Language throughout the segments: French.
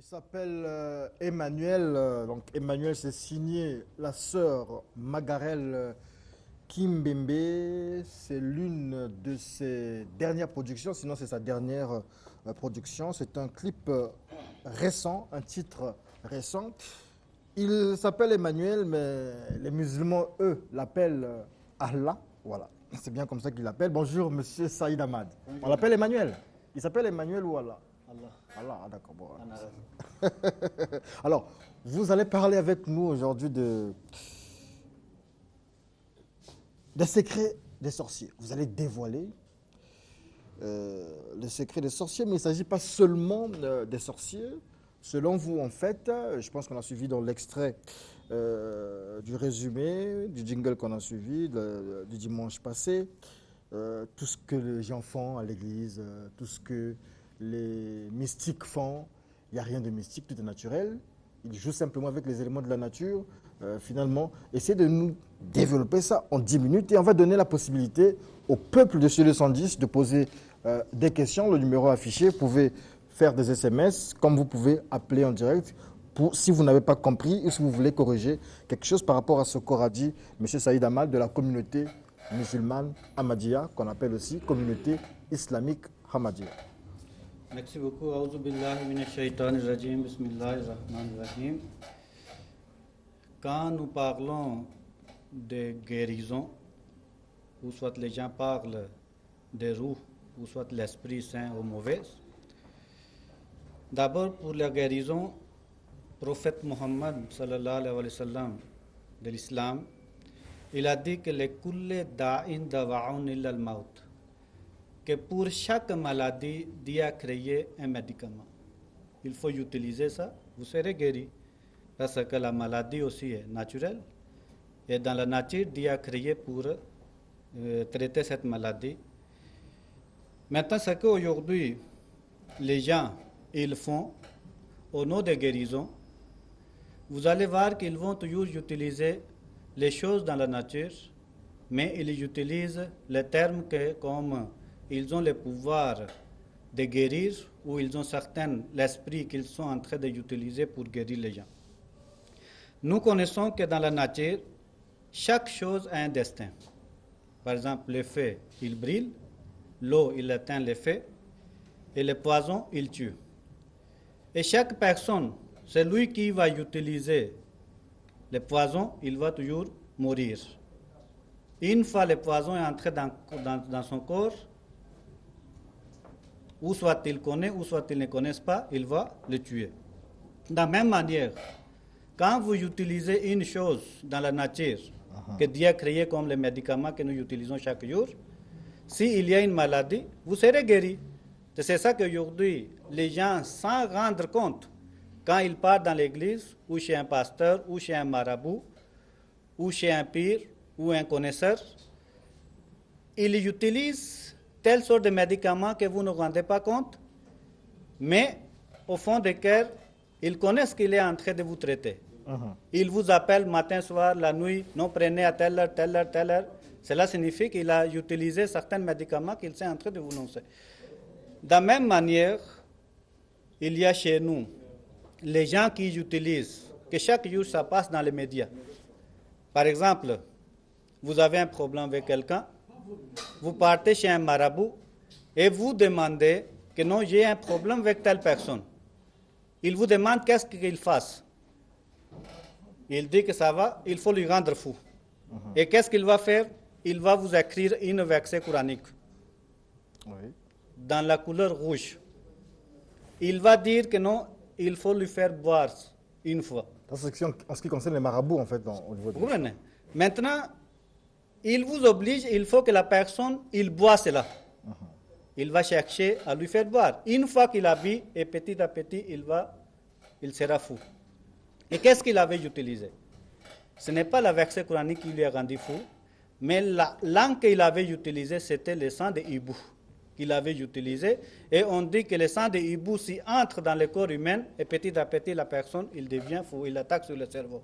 s'appelle Emmanuel. Donc Emmanuel, c'est signé la sœur Magarel Kimbembe. C'est l'une de ses dernières productions, sinon c'est sa dernière production. C'est un clip récent, un titre récent. Il s'appelle Emmanuel, mais les musulmans, eux, l'appellent Allah. Voilà, c'est bien comme ça qu'ils l'appellent. Bonjour, monsieur Saïd Ahmad. Bonjour. On l'appelle Emmanuel. Il s'appelle Emmanuel ou Allah? Allah. Allah, ah, d'accord. Bon, alors, vous allez parler avec nous aujourd'hui des secrets des sorciers. Vous allez dévoiler les secrets des sorciers, mais il ne s'agit pas seulement des sorciers. Selon vous, en fait, je pense qu'on a suivi dans l'extrait du résumé, du jingle qu'on a suivi du dimanche passé, tout ce que les gens font à l'église, tout ce que les mystiques font, il n'y a rien de mystique, tout est naturel. Ils jouent simplement avec les éléments de la nature. Finalement, essayez de nous développer ça en 10 minutes et on va donner la possibilité au peuple de Studio 210 de poser des questions. Le numéro affiché, vous pouvez faire des SMS, comme vous pouvez appeler en direct si vous n'avez pas compris ou si vous voulez corriger quelque chose par rapport à ce qu'aura dit M. Saïd Ahmad de la communauté musulmane Ahmadiyya, qu'on appelle aussi communauté islamique Ahmadiyya. Merci beaucoup. Aouzou billahi minash shaitanir rajim. Bismillahirrahmanirrahim. Quand nous parlons de guérison, ou soit les gens parlent des roues, ou soit l'Esprit Saint ou mauvais, d'abord pour la guérison, prophète Muhammad sallallahu alayhi wa sallam de l'islam, il a dit que les kulle da'in dawa'un illa al-maut, que pour chaque maladie, Dieu a créé un médicament. Il faut utiliser ça, vous serez guéri. Parce que la maladie aussi est naturelle. Et dans la nature, Dieu a créé pour traiter cette maladie. Maintenant, ce qu'aujourd'hui, les gens, ils font, au nom de guérison, vous allez voir qu'ils vont toujours utiliser les choses dans la nature, mais ils utilisent les termes comme ils ont le pouvoir de guérir ou ils ont certains l'esprit qu'ils sont en train d'utiliser pour guérir les gens. Nous connaissons que dans la nature, chaque chose a un destin. Par exemple, le feu, il brille, l'eau, il éteint le feu, et le poison, il tue. Et chaque personne, celui qui va utiliser le poison, il va toujours mourir. Une fois le poison est entré dans son corps, ou soit il connaît, ou soit il ne connaît pas, il va le tuer. De la même manière, quand vous utilisez une chose dans la nature que Dieu a créée comme les médicaments que nous utilisons chaque jour, s'il y a une maladie, vous serez guéri. C'est ça qu'aujourd'hui, les gens, sans rendre compte, quand ils partent dans l'église, ou chez un pasteur, ou chez un marabout, ou chez un pire, ou un connaisseur, ils utilisent telle sorte de médicaments que vous ne vous rendez pas compte, mais au fond de cœur, ils connaissent qu'il est en train de vous traiter. Il vous appelle matin, soir, la nuit, non, prenez à telle heure, telle heure, telle heure. Cela signifie qu'il a utilisé certains médicaments qu'il est en train de vous annoncer. De la même manière, il y a chez nous les gens qui utilisent, que chaque jour ça passe dans les médias. Par exemple, vous avez un problème avec quelqu'un, vous partez chez un marabout et vous demandez que non, j'ai un problème avec telle personne. Il vous demande qu'est-ce qu'il fasse. Il dit que ça va, il faut lui rendre fou. Et qu'est-ce qu'il va faire? Il va vous écrire une verset coranique dans la couleur rouge. Il va dire que non, il faut lui faire boire une fois. En ce qui concerne les marabouts, en fait, au niveau de... Vous comprenez? Maintenant, il vous oblige, il faut que la personne, il boit cela. Il va chercher à lui faire boire. Une fois qu'il a bu, et petit à petit, il sera fou. Et qu'est-ce qu'il avait utilisé? Ce n'est pas la verset coranique qui lui a rendu fou, mais la langue qu'il avait utilisée, c'était le sang de hibou qu'il avait utilisé. Et on dit que le sang de hibou, s'il entre dans le corps humain, et petit à petit, la personne, il devient fou, il attaque sur le cerveau.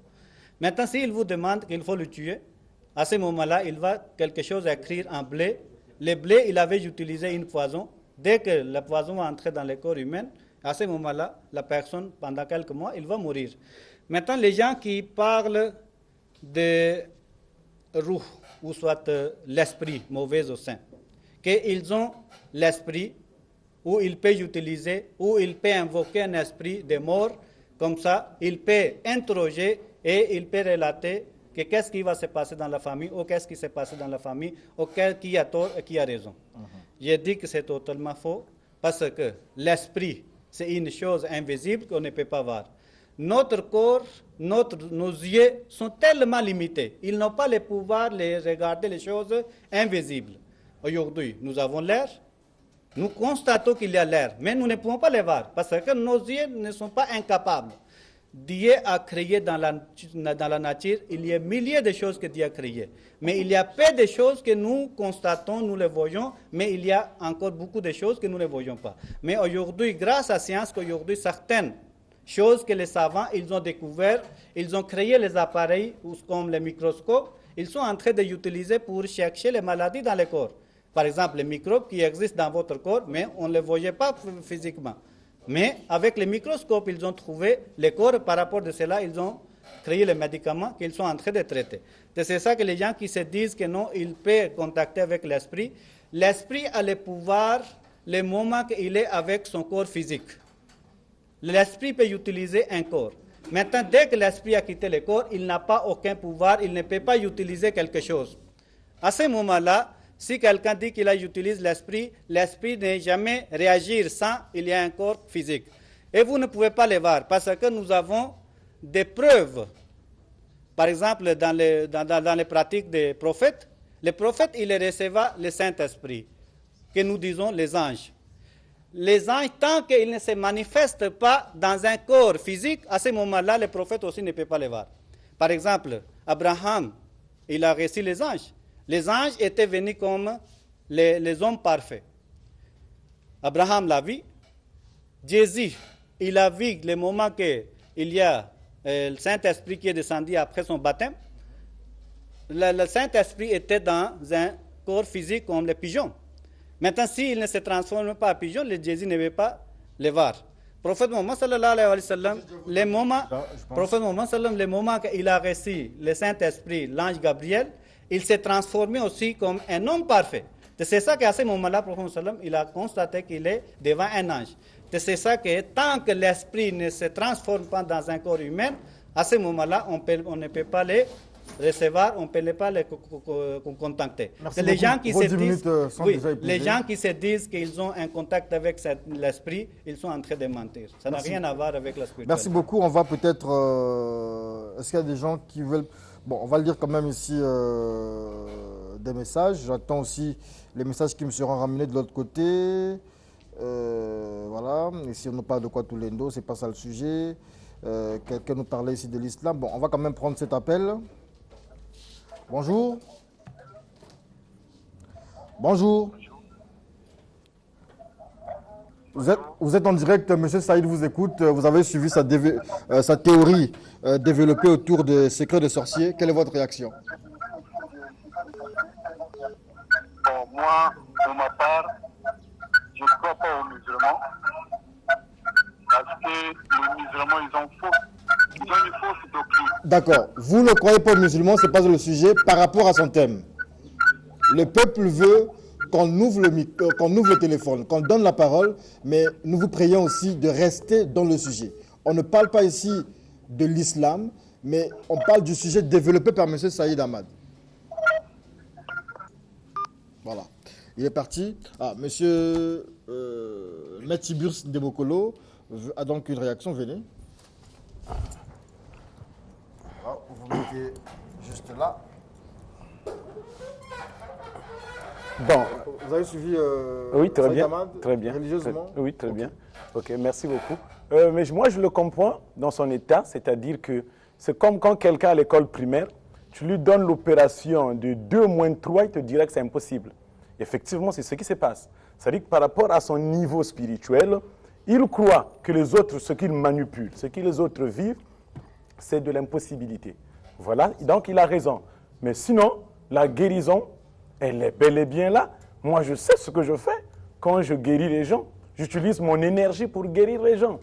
Maintenant, s'il vous demande qu'il faut le tuer, à ce moment-là, il va quelque chose écrire en blé. Le blé, il avait utilisé une poison. Dès que le poison est entré dans le corps humain, À ce moment-là, la personne, pendant quelques mois, il va mourir. Maintenant, les gens qui parlent de ruh, ou soit l'esprit mauvais au sein, qu'ils ont l'esprit, où ils peuvent utiliser, où ils peuvent invoquer un esprit de mort, comme ça, ils peuvent interroger et ils peuvent relater que qu'est-ce qui va se passer dans la famille, ou qu'est-ce qui s'est passé dans la famille, ou qui a tort et qui a raison. J'ai dit que c'est totalement faux, parce que l'esprit, c'est une chose invisible qu'on ne peut pas voir. Notre corps, nos yeux sont tellement limités. Ils n'ont pas le pouvoir de regarder les choses invisibles. Aujourd'hui, nous avons l'air. Nous constatons qu'il y a l'air, mais nous ne pouvons pas le voir parce que nos yeux ne sont pas incapables. Dieu a créé dans la nature, il y a milliers de choses que Dieu a créées. Mais il y a peu de choses que nous constatons, nous les voyons, mais il y a encore beaucoup de choses que nous ne voyons pas. Mais aujourd'hui, grâce à la science, qu'aujourd'hui, certaines choses que les savants, ils ont découvert, ils ont créé les appareils comme les microscopes, ils sont en train de l'utiliser pour chercher les maladies dans le corps. Par exemple, les microbes qui existent dans votre corps, mais on ne les voyait pas physiquement. Mais avec les microscopes, ils ont trouvé les corps. Par rapport à cela, ils ont créé les médicaments qu'ils sont en train de traiter. C'est ça que les gens qui se disent que non, ils peuvent contacter avec l'esprit. L'esprit a le pouvoir le moment qu'il est avec son corps physique. L'esprit peut utiliser un corps. Maintenant, dès que l'esprit a quitté le corps, il n'a pas aucun pouvoir, il ne peut pas utiliser quelque chose. À ce moment-là, si quelqu'un dit qu'il utilise l'esprit, l'esprit ne jamais réagir sans il y a un corps physique. Et vous ne pouvez pas le voir parce que nous avons des preuves. Par exemple, dans les pratiques des prophètes, les prophètes, ils recevaient le Saint-Esprit, que nous disons les anges. Les anges, tant qu'ils ne se manifestent pas dans un corps physique, à ce moment-là, les prophètes aussi ne peuvent pas les voir. Par exemple, Abraham, il a reçu les anges. Les anges étaient venus comme les hommes parfaits. Abraham l'a vu. Jésus, il a vu le moment qu'il y a le Saint-Esprit qui est descendu après son baptême. Le Saint-Esprit était dans un corps physique comme les pigeons. Maintenant, s'il ne se transforme pas en pigeon, le Jésus ne veut pas le voir. Prophète Mohammed sallallahu alayhi wa sallam, le moment qu'il a reçu le Saint-Esprit, l'ange Gabriel, il s'est transformé aussi comme un homme parfait. C'est ça qu'à ce moment-là, le prophète sallam, il a constaté qu'il est devant un ange. C'est ça que tant que l'esprit ne se transforme pas dans un corps humain, à ce moment-là, on ne peut pas les recevoir, on ne peut pas les contacter. Les gens qui se disent qu'ils ont un contact avec l'esprit, ils sont en train de mentir. Ça n'a rien à voir avec la spiritualité. Merci beaucoup. On va peut-être... Est-ce qu'il y a des gens qui veulent... Bon, on va lire quand même ici des messages. J'attends aussi les messages qui me seront ramenés de l'autre côté. Voilà. Ici, on nous parle de quoi tout l'endo, c'est pas ça le sujet. Quelqu'un nous parlait ici de l'islam. Bon, on va quand même prendre cet appel. Bonjour. Bonjour. Vous êtes en direct, M. Saïd vous écoute. Vous avez suivi sa théorie développée autour des secrets des sorciers. Quelle est votre réaction? Bon, moi, pour ma part, je ne crois pas aux musulmans. Parce que les musulmans, ils ont une fausse doctrine. D'accord. Vous ne croyez pas aux musulmans, ce n'est pas le sujet. Par rapport à son thème, le peuple veut qu'on ouvre le téléphone, qu'on donne la parole, mais nous vous prions aussi de rester dans le sujet. On ne parle pas ici de l'islam, mais on parle du sujet développé par M. Saïd Ahmad. Voilà. Il est parti. Ah, M. Metiburs Ndemokolo a donc une réaction. Venez. Voilà, vous mettez juste là. Bon. Vous avez suivi oui, très Saïd bien, Ahmad très bien, religieusement? Oui, très bien. Ok, merci beaucoup. Mais moi, je le comprends dans son état, c'est-à-dire que c'est comme quand quelqu'un à l'école primaire, tu lui donnes l'opération de 2 moins 3, il te dirait que c'est impossible. Effectivement, c'est ce qui se passe. C'est-à-dire que par rapport à son niveau spirituel, il croit que les autres, ce qu'ils manipulent, ce que les autres vivent, c'est de l'impossibilité. Voilà, donc il a raison. Mais sinon, la guérison, elle est bel et bien là. Moi, je sais ce que je fais quand je guéris les gens. J'utilise mon énergie pour guérir les gens.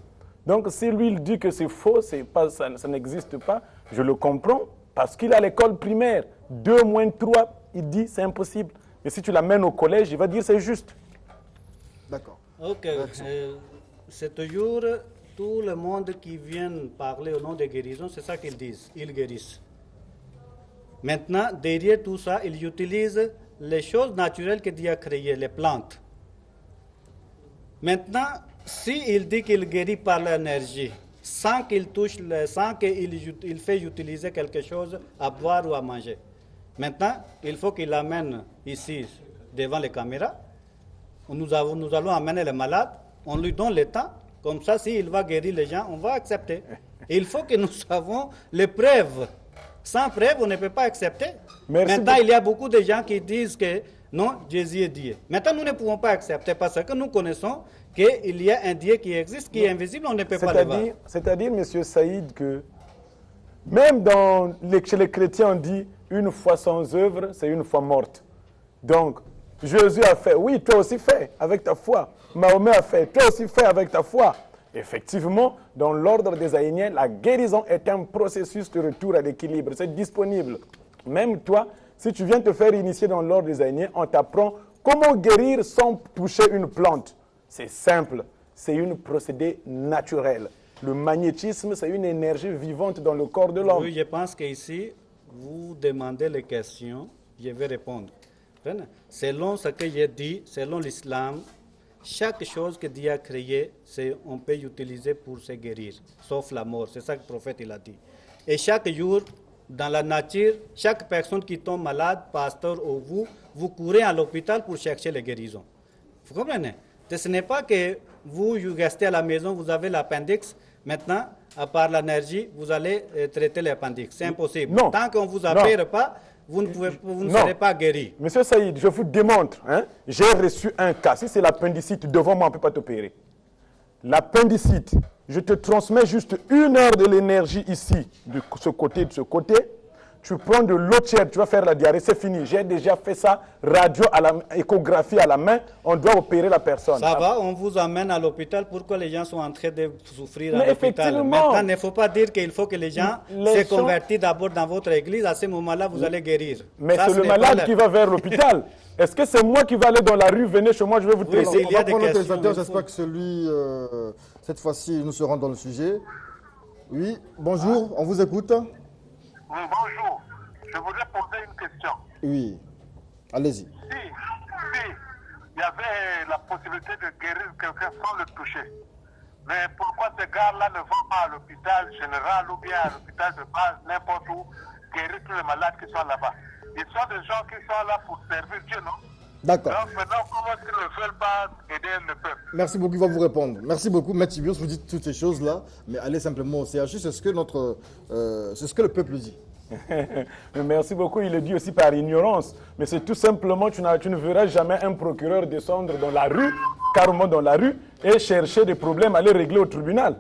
Donc, si lui, il dit que c'est faux, ça n'existe pas, je le comprends parce qu'il a l'école primaire. 2 moins 3, il dit c'est impossible. Mais si tu l'amènes au collège, il va dire c'est juste. D'accord. Ok. C'est toujours tout le monde qui vient parler au nom de guérison, c'est ça qu'ils disent. Ils guérissent. Maintenant, derrière tout ça, ils utilisent les choses naturelles que Dieu a créées, les plantes. Maintenant, s'il dit qu'il guérit par l'énergie, sans qu'il touche, sans qu'il fait utiliser quelque chose à boire ou à manger. Maintenant, il faut qu'il l'amène ici, devant les caméras. Nous allons amener le malade, on lui donne le temps. Comme ça, s'il va guérir les gens, on va accepter. Et il faut que nous savions les preuves. Sans preuve, on ne peut pas accepter. Maintenant, il y a beaucoup de gens qui disent que non, Jésus est Dieu. Maintenant, nous ne pouvons pas accepter parce que nous connaissons qu'il y a un Dieu qui existe, qui est invisible, on ne peut pas le voir. C'est-à-dire, M. Saïd, que même chez les chrétiens, on dit une foi sans œuvre, c'est une foi morte. Donc, Jésus a fait, oui, toi aussi fais avec ta foi. Mahomet a fait, toi aussi fais avec ta foi. Effectivement, dans l'ordre des Aïniens, la guérison est un processus de retour à l'équilibre. C'est disponible. Même toi, si tu viens te faire initier dans l'ordre des Aïniens, on t'apprend comment guérir sans toucher une plante. C'est simple. C'est un procédé naturel. Le magnétisme, c'est une énergie vivante dans le corps de l'homme. Oui, je pense qu'ici, vous demandez les questions, je vais répondre. Selon ce que j'ai dit, selon l'islam, chaque chose que Dieu a créée, on peut l'utiliser pour se guérir, sauf la mort. C'est ça que le prophète il a dit. Et chaque jour, dans la nature, chaque personne qui tombe malade, pasteur ou vous courez à l'hôpital pour chercher les guérisons. Vous comprenez? Ce n'est pas que vous restez à la maison, vous avez l'appendix, maintenant, à part l'énergie, vous allez traiter l'appendix. C'est impossible. Non. Tant qu'on ne vous appelle pas, vous ne serez pas guéri. Monsieur Saïd, je vous démontre, j'ai reçu un cas. Si c'est l'appendicite, devant moi, on ne peut pas t'opérer. L'appendicite, je te transmets juste 1 heure de l'énergie ici, de ce côté, de ce côté. Tu prends de l'eau tiède, tu vas faire la diarrhée, c'est fini. J'ai déjà fait ça, échographie à la main, on doit opérer la personne. Ça va, on vous amène à l'hôpital. Pourquoi les gens sont en train de souffrir à l'hôpital? Maintenant, il ne faut pas dire qu'il faut que les gens se convertissent d'abord dans votre église. À ce moment-là, vous allez guérir. Mais c'est le malade qui va vers l'hôpital. Est-ce que c'est moi qui vais aller dans la rue? Venez chez moi, je vais vous traiter. On va prendre notre téléspectateur. J'espère que cette fois-ci, nous serons dans le sujet. Oui, bonjour, on vous écoute. Oui, bonjour. Je voudrais poser une question. Oui, allez-y. Si il y avait la possibilité de guérir quelqu'un sans le toucher, mais pourquoi ces gars-là ne vont pas à l'hôpital général ou bien à l'hôpital de base, n'importe où, guérir tous les malades qui sont là-bas? Ils sont des gens qui sont là pour servir Dieu, non? D'accord. Donc maintenant, comment est-ce qu'ils ne veulent pas aider le peuple? Merci beaucoup, il va vous répondre. Merci beaucoup, Maître Tibios, vous dites toutes ces choses-là, mais allez simplement au CHU, c'est ce que le peuple dit. Merci beaucoup, il le dit aussi par ignorance. Mais c'est tout simplement, tu ne verras jamais un procureur descendre dans la rue, carrément dans la rue, et chercher des problèmes, aller régler au tribunal.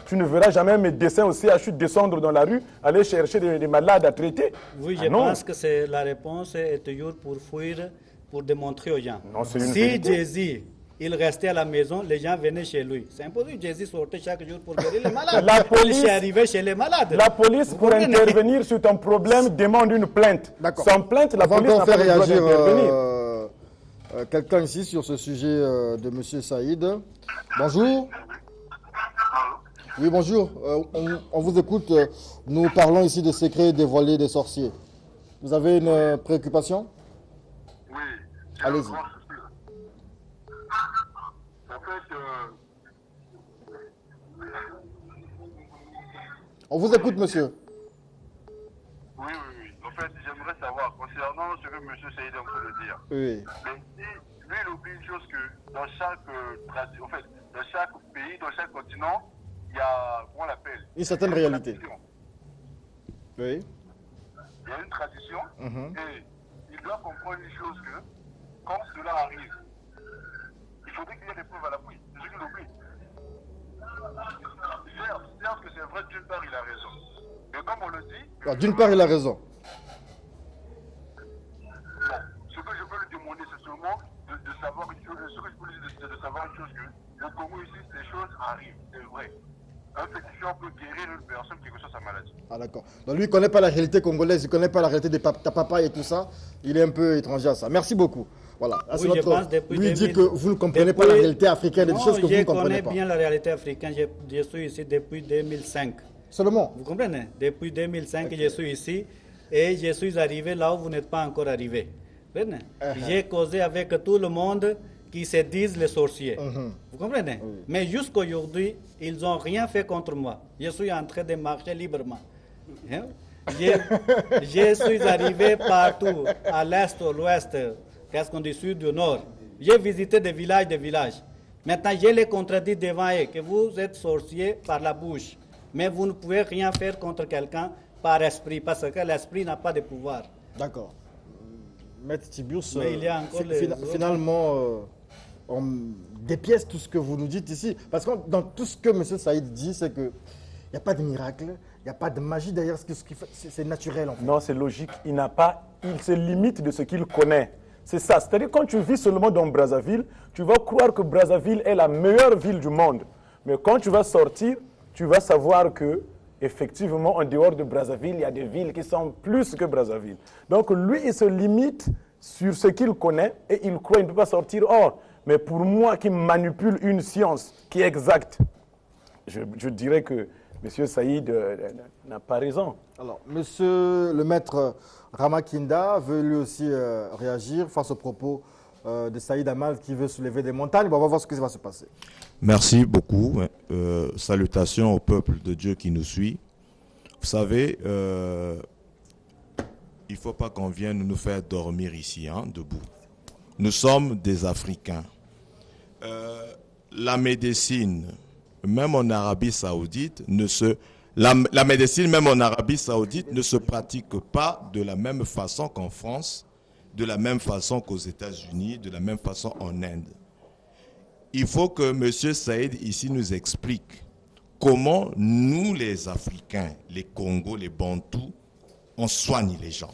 Tu ne verras jamais un médecin au CHU descendre dans la rue, aller chercher des malades à traiter. Oui, je pense que la réponse est toujours pour fuir, pour démontrer aux gens. Non, si Jésus, il restait à la maison, les gens venaient chez lui. C'est impossible. Jésus sortait chaque jour pour guérir les malades. La police, il est arrivé chez les malades. La police, pour intervenir sur ton problème, demande une plainte. Sans plainte, la police n'a pas le droit d'intervenir. Quelqu'un ici sur ce sujet de M. Saïd. Bonjour. Oui, bonjour. On vous écoute. Nous parlons ici des secrets dévoilés des sorciers. Vous avez une préoccupation? Oui. Allez-y. On vous écoute, monsieur. Oui. En fait, j'aimerais savoir, concernant ce que M. Saïd est en train de dire. Oui. Mais lui, il oublie une chose que dans chaque dans chaque pays, dans chaque continent, il y a, comment on l'appelle? Une certaine réalité. Oui. Il y a une tradition et il doit comprendre une chose que quand cela arrive, il faudrait qu'il y ait des preuves à l'appui. C'est ce qu'il oublie. Certes que c'est vrai, d'une part, il a raison. Mais comme on le dit... D'une part, il a raison. Bon, ce que je peux lui demander, c'est seulement de savoir une chose, ce que je peux lui dire, c'est de savoir une chose que arrive, c'est vrai. Un féticheur peut guérir une personne qui reçoit sa maladie. Ah d'accord. Donc lui, il ne connaît pas la réalité congolaise, il ne connaît pas la réalité de ta papa et tout ça. Il est un peu étranger à ça. Merci beaucoup. Voilà. Ah, Oui, je pense depuis lui 2000, dit que vous ne comprenez pas la réalité africaine et des choses que vous ne comprenez je pas. connais bien la réalité africaine. Je suis ici depuis 2005. Seulement. Vous comprenez? Depuis 2005, je suis ici et je suis arrivé là où vous n'êtes pas encore arrivé. Vous comprenez? J'ai causé avec tout le monde qui se disent les sorciers. Vous comprenez? Oui. Mais jusqu'aujourd'hui, ils n'ont rien fait contre moi. Je suis en train de marcher librement. Hein? Je suis arrivé partout, à l'est, à l'ouest, qu'est-ce qu'on dit, sud, du nord. J'ai visité des villages. Maintenant, je les contredis devant eux, que vous êtes sorciers par la bouche. Mais vous ne pouvez rien faire contre quelqu'un par esprit, parce que l'esprit n'a pas de pouvoir. D'accord. Maître Tiburce, Mais il y a encore les autres. finalement, on dépièce tout ce que vous nous dites ici. Parce que dans tout ce que M. Saïd dit, c'est qu'il n'y a pas de miracle, il n'y a pas de magie derrière ce qu'il fait. C'est naturel en fait. Non, c'est logique. Il se limite de ce qu'il connaît. C'est ça. C'est-à-dire quand tu vis seulement dans Brazzaville, tu vas croire que Brazzaville est la meilleure ville du monde. Mais quand tu vas sortir, tu vas savoir que effectivement, en dehors de Brazzaville, il y a des villes qui sont plus que Brazzaville. Donc lui, il se limite sur ce qu'il connaît et il croit qu'il ne peut pas sortir hors. Mais pour moi qui manipule une science qui est exacte, je dirais que M. Saïd n'a pas raison. Alors, monsieur le maître Ramakinda veut lui aussi réagir face aux propos de Saïd Amal qui veut soulever des montagnes. Bon, on va voir ce qui va se passer. Merci beaucoup. Salutations au peuple de Dieu qui nous suit. Vous savez, il ne faut pas qu'on vienne nous faire dormir ici, hein, debout. Nous sommes des Africains. La médecine, même en Arabie Saoudite, la médecine, même en Arabie Saoudite, ne se pratique pas de la même façon qu'en France, de la même façon qu'aux États-Unis, de la même façon en Inde. Il faut que M. Saïd ici nous explique comment nous, les Africains, les Congos, les Bantous, on soigne les gens.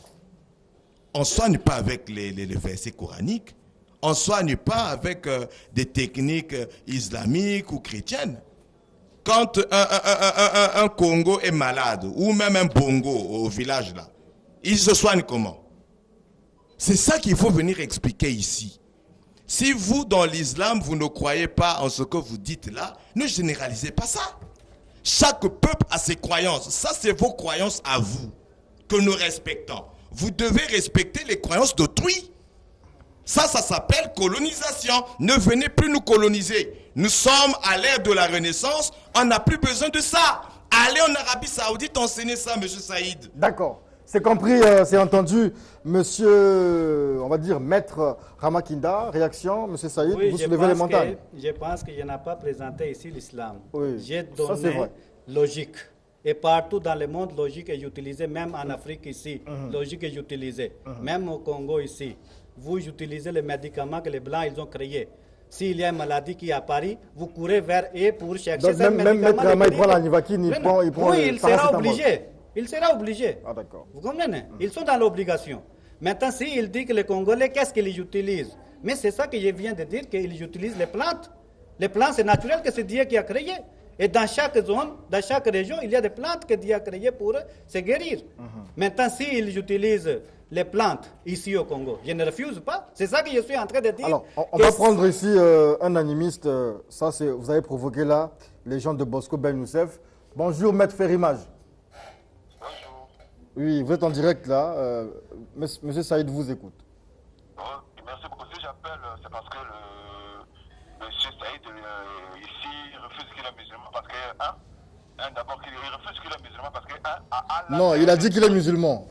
On ne soigne pas avec les versets coraniques. On ne soigne pas avec des techniques islamiques ou chrétiennes. Quand un Congo est malade, ou même un Bongo au village là, il se soigne comment? C'est ça qu'il faut venir expliquer ici. Si vous, dans l'islam, vous ne croyez pas en ce que vous dites là, ne généralisez pas ça. Chaque peuple a ses croyances. Ça, c'est vos croyances à vous, que nous respectons. Vous devez respecter les croyances d'autrui. Ça s'appelle colonisation. Ne venez plus nous coloniser. Nous sommes à l'ère de la Renaissance. On n'a plus besoin de ça. Allez en Arabie Saoudite enseigner ça, M. Saïd. D'accord. C'est compris, c'est entendu. Monsieur, on va dire, maître Ramakinda, réaction, monsieur Saïd, Oui, vous soulevez les montagnes. Je pense que je n'ai pas présenté ici l'islam. Oui, J'ai ça, c'est donné vrai. logique. Et partout dans le monde, logique est utilisée, même en Afrique ici, logique est utilisée. Même au Congo ici, vous utilisez les médicaments que les Blancs ils ont créés. S'il y a une maladie qui apparaît, vous courez vers eux pour chercher Donc, ces même médicaments. maître Rama, il prend la Nivakine, il prend Oui, le il sera paracétamol. obligé. Il sera obligé. Ah, d'accord. Vous comprenez? Ils sont dans l'obligation. Maintenant, s'il dit que les Congolais, qu'est-ce qu'ils utilisent? Mais c'est ça que je viens de dire, qu'ils utilisent les plantes. Les plantes, c'est naturel que c'est Dieu qui a créé. Et dans chaque zone, dans chaque région, il y a des plantes que Dieu a créées pour se guérir. Maintenant, s'ils utilisent les plantes ici au Congo, je ne refuse pas. C'est ça que je suis en train de dire. Alors, on va prendre ici un animiste. Ça, c'est vous avez provoqué là les gens de Bosco Ben Youssef. Bonjour, maître Ferimage. Bonjour. Oui, vous êtes en direct là. Monsieur Saïd vous écoute. Merci beaucoup. Si j'appelle, c'est parce que le monsieur Saïd ici refuse qu'il est musulman. Parce que, d'abord, il refuse qu'il est musulman parce que, Allah. Non, il a dit qu'il est musulman.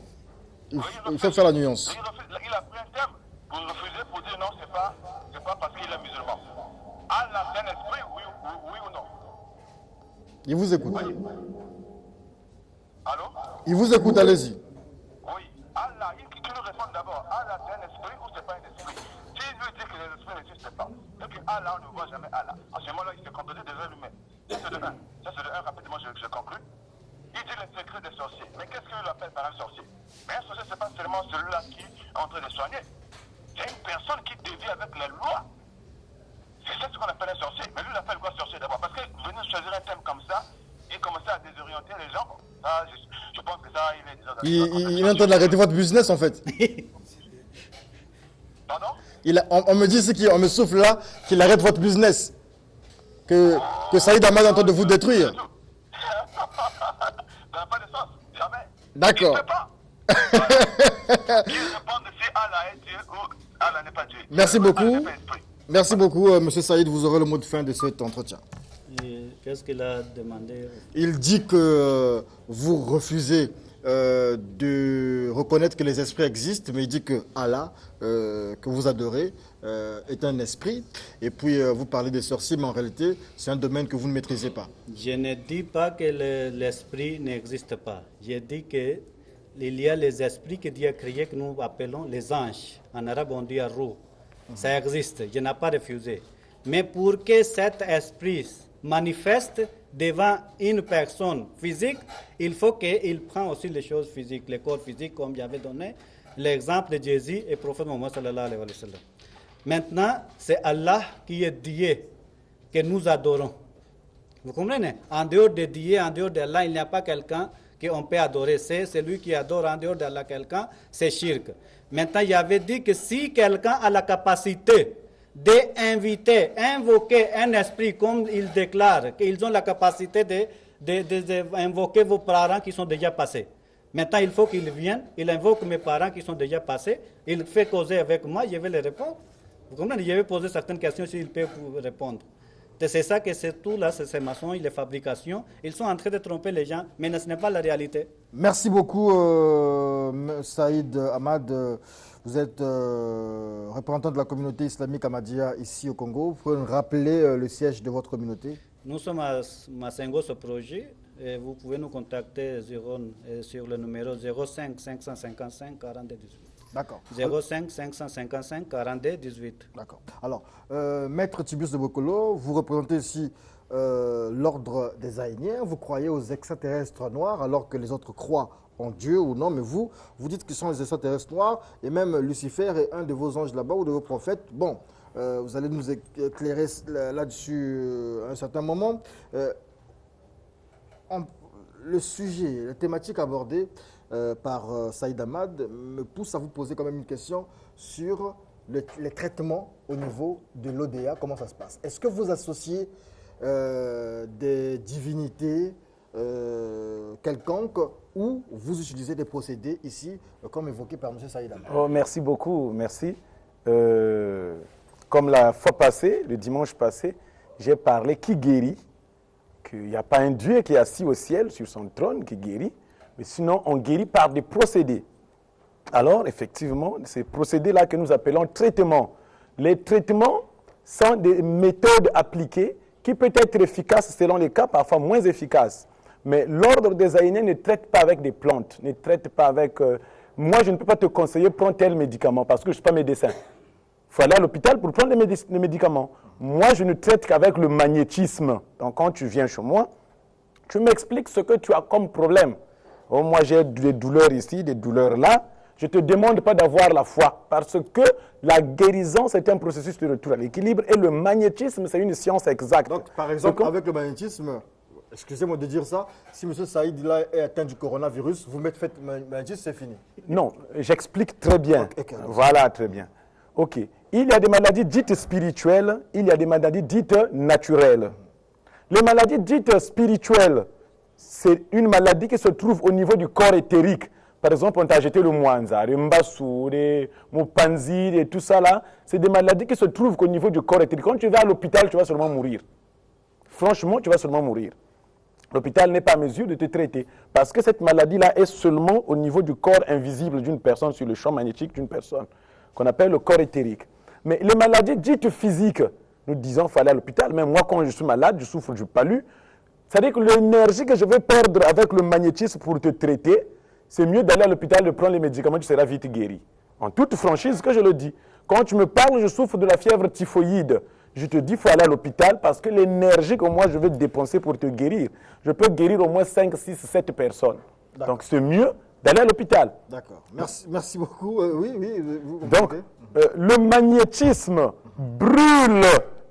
Il faut faire la nuance. Il a pris un thème pour refuser, pour dire non, c'est pas parce qu'il est musulman. Allah, c'est un esprit, oui ou non? Il vous écoute. Allô? Il vous écoute, allez-y. Oui. Allah, qu'il nous réponde d'abord. Allah, c'est un esprit ou c'est pas un esprit? S'il veut dire que les esprits n'existent pas, et que Allah, on ne voit jamais Allah. À ce moment-là, il se contredit des êtres humains. Ça, c'est de un. Ça, c'est de un. Rapidement, je conclue. Il dit les secrets des sorciers. Mais qu'est-ce qu'il appelle par un sorcier? Mais un sorcier, ce n'est pas seulement celui-là qui est en train de soigner. C'est une personne qui dévie avec les lois. C'est ce qu'on appelle un sorcier. Mais lui, il appelle quoi sorcier d'abord? Parce que venir choisir un thème comme ça et commencer à désorienter les gens, ça, je pense que ça, il est en train d'arrêter votre business, en fait. Pardon? On me dit ici, on me souffle là, qu'il arrête votre business. Que Saïd Ahmad est en train de vous détruire. Ça n'a pas de sens, jamais. D'accord. Il ne peut pas. Qui répond si Allah est Dieu ou Allah n'est pas Dieu. Merci beaucoup. Allah n'est pas esprit. Merci beaucoup, Monsieur Saïd. Vous aurez le mot de fin de cet entretien. Qu'est-ce qu'il a demandé? Il dit que vous refusez de reconnaître que les esprits existent, mais il dit que Allah, que vous adorez, est un esprit. Et puis, vous parlez des sorciers, mais en réalité, c'est un domaine que vous ne maîtrisez pas. Je ne dis pas que l'esprit n'existe pas. Je dis que il y a les esprits que Dieu a créés, que nous appelons les anges. En arabe, on dit arrouh. Ça existe, je n'ai pas refusé. Mais pour que cet esprit manifeste devant une personne physique, il faut qu'il prenne aussi les choses physiques, les corps physiques, comme j'avais donné l'exemple de Jésus et prophète Mohammed sallallahu alayhi wa sallam. Maintenant, c'est Allah qui est Dieu que nous adorons. Vous comprenez? En dehors de Dieu, en dehors d'Allah, il n'y a pas quelqu'un qu'on peut adorer. C'est celui qui adore en dehors d'Allah quelqu'un, c'est shirk. Maintenant, il avait dit que si quelqu'un a la capacité d'inviter, invoquer un esprit, comme il déclare, qu'ils ont la capacité d'invoquer vos parents qui sont déjà passés. Maintenant, il faut qu'ils viennent, il invoque mes parents qui sont déjà passés, il fait causer avec moi, je vais les répondre. Vous comprenez? Je vais poser certaines questions s'il peut vous répondre. C'est ça que c'est tout là, c'est ces maçons, les fabrications. Ils sont en train de tromper les gens, mais ce n'est pas la réalité. Merci beaucoup, Saïd Ahmad. Vous êtes représentant de la communauté islamique Ahmadiyya ici au Congo. Vous pouvez nous rappeler le siège de votre communauté? Nous sommes à Massengo, ce projet. Et vous pouvez nous contacter sur le numéro 05 555 42 18. D'accord. 05 555 42 18. D'accord. Alors, Maître Tibius de Bokolo, vous représentez ici l'ordre des Aïniens. Vous croyez aux extraterrestres noirs alors que les autres croient en Dieu ou non, mais vous dites qu'ils sont les extraterrestres noirs et même Lucifer est un de vos anges là-bas ou de vos prophètes. Bon, vous allez nous éclairer là-dessus à un certain moment. Le sujet, la thématique abordée par Saïd Ahmad me pousse à vous poser quand même une question sur les traitements au niveau de l'ODA, comment ça se passe. Est-ce que vous associez des divinités quelconques ou vous utilisez des procédés ici, comme évoqué par M. Saïd Ahmad? Oh, merci beaucoup, merci. Comme la fois passée, le dimanche passé, j'ai parlé qui guérit, qu'il n'y a pas un Dieu qui est assis au ciel sur son trône qui guérit, mais sinon on guérit par des procédés. Alors, effectivement, ces procédés-là que nous appelons traitements. Les traitements sont des méthodes appliquées qui peuvent être efficaces selon les cas, parfois moins efficaces. Mais l'ordre des Aïniens ne traite pas avec des plantes, ne traite pas avec... moi, je ne peux pas te conseiller prendre tel médicament parce que je ne suis pas médecin. Il faut aller à l'hôpital pour prendre les médicaments. Moi, je ne traite qu'avec le magnétisme. Donc, quand tu viens chez moi, tu m'expliques ce que tu as comme problème. Oh, moi, j'ai des douleurs ici, des douleurs là. Je ne te demande pas d'avoir la foi parce que la guérison, c'est un processus de retour à l'équilibre et le magnétisme, c'est une science exacte. Donc, par exemple, avec le magnétisme, excusez-moi de dire ça, si M. Saïd là, est atteint du coronavirus, vous faites magnétisme, c'est fini. Non, j'explique très bien. Okay. Voilà, très bien. OK. Il y a des maladies dites spirituelles, il y a des maladies dites naturelles. Les maladies dites spirituelles, c'est une maladie qui se trouve au niveau du corps éthérique. Par exemple, on t'a jeté le mwanza, le mbassou, le mupanzi, et tout ça là. C'est des maladies qui se trouvent au niveau du corps éthérique. Quand tu vas à l'hôpital, tu vas seulement mourir. Franchement, tu vas seulement mourir. L'hôpital n'est pas à mesure de te traiter. Parce que cette maladie-là est seulement au niveau du corps invisible d'une personne, sur le champ magnétique d'une personne, qu'on appelle le corps éthérique. Mais les maladies dites physiques, nous disons qu'il faut aller à l'hôpital. Même moi, quand je suis malade, je souffre du palu. C'est-à-dire que l'énergie que je vais perdre avec le magnétisme pour te traiter, c'est mieux d'aller à l'hôpital, de prendre les médicaments, tu seras vite guéri. En toute franchise que je le dis. Quand tu me parles, je souffre de la fièvre typhoïde. Je te dis, il faut aller à l'hôpital parce que l'énergie que moi je vais dépenser pour te guérir, je peux guérir au moins 5, 6, 7 personnes. Donc c'est mieux d'aller à l'hôpital. D'accord. Merci beaucoup. Oui, vous donc, le magnétisme brûle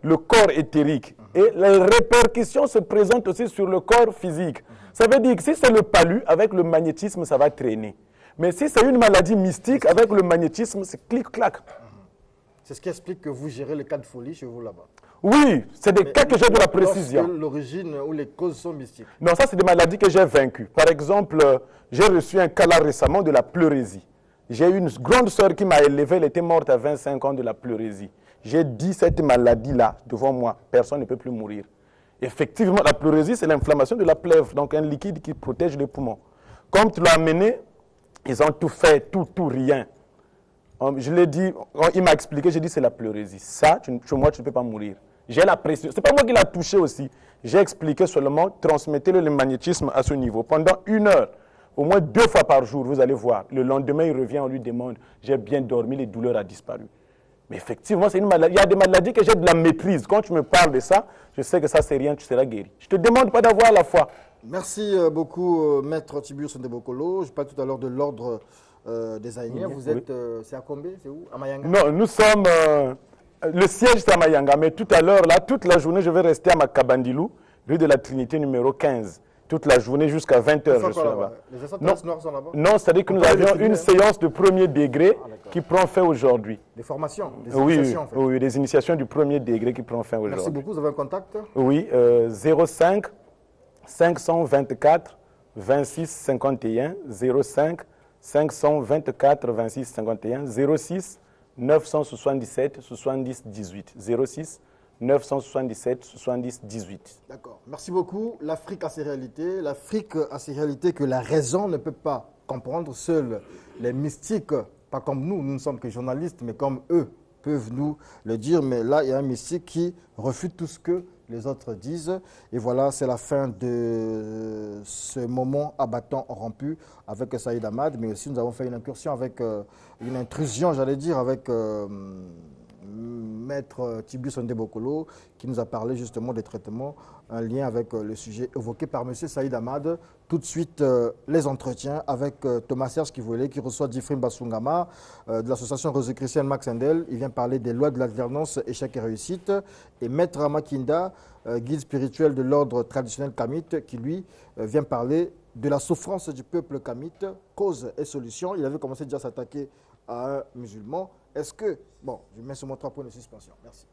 le corps éthérique. Et les répercussions se présentent aussi sur le corps physique. Ça veut dire que si c'est le palu, avec le magnétisme, ça va traîner. Mais si c'est une maladie mystique, avec le magnétisme, c'est clic-clac. C'est ce qui explique que vous gérez le cas de folie chez vous là-bas. Oui, c'est des cas que j'ai de la précision. L'origine ou les causes sont mystiques. Non, ça c'est des maladies que j'ai vaincues. Par exemple, j'ai reçu un cas là récemment de la pleurésie. J'ai eu une grande sœur qui m'a élevé, elle était morte à 25 ans de la pleurésie. J'ai dit cette maladie-là devant moi, personne ne peut plus mourir. Effectivement, la pleurésie, c'est l'inflammation de la plèvre, donc un liquide qui protège les poumons. Comme tu l'as amené, ils ont tout fait, tout, rien. Je l'ai dit, il m'a expliqué, j'ai dit c'est la pleurésie. Ça, chez moi, tu ne peux pas mourir. J'ai la pression. Ce n'est pas moi qui l'ai touché aussi. J'ai expliqué seulement, transmettez-le le magnétisme à ce niveau. Pendant 1 heure, au moins 2 fois par jour, vous allez voir. Le lendemain, il revient, on lui demande, j'ai bien dormi, les douleurs ont disparu. Mais effectivement, c'est une maladie. Il y a des maladies que j'ai de la maîtrise. Quand tu me parles de ça, je sais que ça, c'est rien, tu seras guéri. Je ne te demande pas d'avoir la foi. Merci beaucoup, Maître Tiburce Ndebokolo. Je parle tout à l'heure de l'ordre des Aïniens. Vous êtes, c'est à Combé, c'est où? À Mayanga? Non, nous sommes, le siège c'est à Mayanga, mais tout à l'heure, là, toute la journée, je vais rester à Makabandilou, rue de la Trinité numéro 15. Toute la journée jusqu'à 20h, je suis là-bas. Les extraterrestres noirs sont là-bas? Non, c'est-à-dire que nous avions une séance de premier degré qui prend fin aujourd'hui. Des formations, des initiations, en fait. Oui, des initiations du premier degré qui prend fin aujourd'hui. Merci beaucoup, vous avez un contact? Oui, 05 524 26 51, 05 524 26 51, 06 977 70 18, 06 977 70 18. D'accord. Merci beaucoup. L'Afrique a ses réalités. L'Afrique a ses réalités que la raison ne peut pas comprendre. Seuls les mystiques, pas comme nous ne sommes que journalistes, mais comme eux, peuvent nous le dire. Mais là, il y a un mystique qui refute tout ce que les autres disent. Et voilà, c'est la fin de ce moment à bâton rompu avec Saïd Ahmad. Mais aussi, nous avons fait une incursion avec, une intrusion, j'allais dire, avec Maître Tiburce Ndebokolo, qui nous a parlé justement des traitements, un lien avec le sujet évoqué par M. Saïd Ahmad. Tout de suite, les entretiens avec Thomas Serge Kivoulé, qui reçoit Difrim Basungama de l'association Rosicrucienne Max Endel. Il vient parler des lois de l'alternance échec et réussite. Et Maître Amakinda, guide spirituel de l'ordre traditionnel kamite, qui lui vient parler de la souffrance du peuple kamite, cause et solution. Il avait commencé déjà à s'attaquer à un musulman. Est-ce que... Bon, je mets sur mon 3 points de suspension. Merci.